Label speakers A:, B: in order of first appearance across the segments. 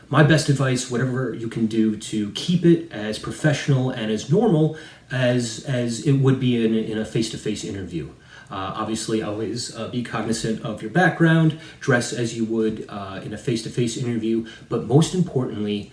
A: My best advice, whatever you can do to keep it as professional and as normal as it would be in a face-to-face interview. Obviously, always be cognizant of your background, dress as you would in a face-to-face interview, but most importantly,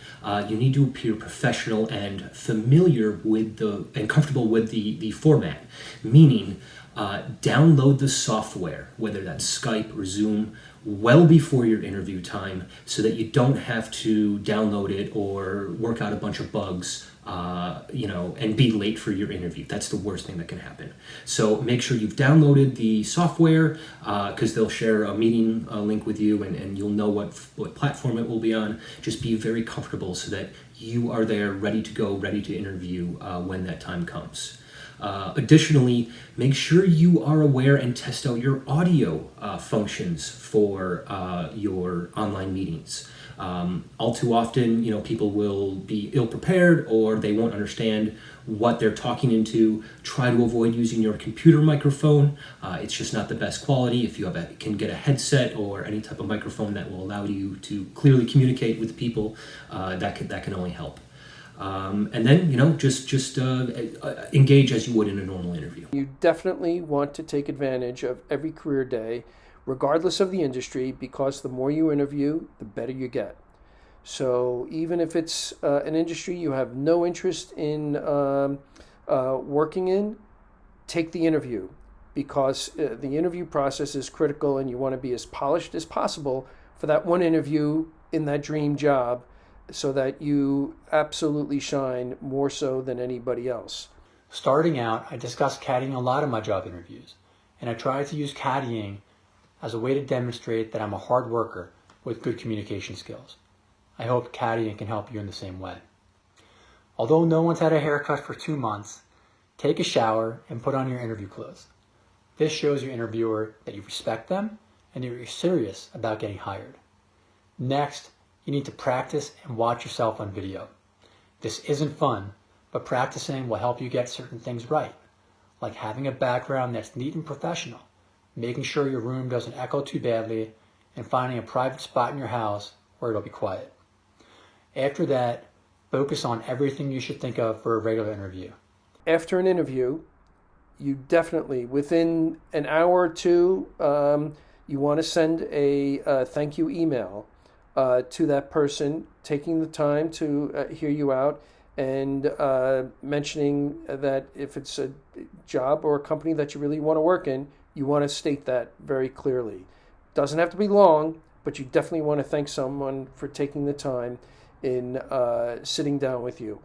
A: you need to appear professional and familiar with and comfortable with the format, meaning download the software, whether that's Skype or Zoom, well before your interview time so that you don't have to download it or work out a bunch of bugs and be late for your interview. That's the worst thing that can happen. So make sure you've downloaded the software because they'll share a meeting link with you and you'll know what platform it will be on. Just be very comfortable so that you are there ready to go, ready to interview when that time comes. Additionally, make sure you are aware and test out your audio functions for your online meetings. All too often, people will be ill-prepared or they won't understand what they're talking into. Try to avoid using your computer microphone. It's just not the best quality. If you can get a headset or any type of microphone that will allow you to clearly communicate with people, that can only help. And then, just engage as you would in a normal interview.
B: You definitely want to take advantage of every career day, regardless of the industry, because the more you interview, the better you get. So even if it's an industry you have no interest in working in, take the interview, because the interview process is critical and you want to be as polished as possible for that one interview in that dream job, so that you absolutely shine more so than anybody else.
C: Starting out, I discussed caddying a lot in my job interviews, and I tried to use caddying as a way to demonstrate that I'm a hard worker with good communication skills. I hope caddying can help you in the same way. Although no one's had a haircut for 2 months, take a shower and put on your interview clothes. This shows your interviewer that you respect them and that you're serious about getting hired. Next, you need to practice and watch yourself on video. This isn't fun, but practicing will help you get certain things right, like having a background that's neat and professional, making sure your room doesn't echo too badly, and finding a private spot in your house where it'll be quiet. After that, focus on everything you should think of for a regular interview.
B: After an interview, you definitely, within an hour or two, you want to send a thank you email to that person, taking the time to hear you out and mentioning that if it's a job or a company that you really want to work in, you want to state that very clearly. Doesn't have to be long, but you definitely want to thank someone for taking the time in sitting down with you.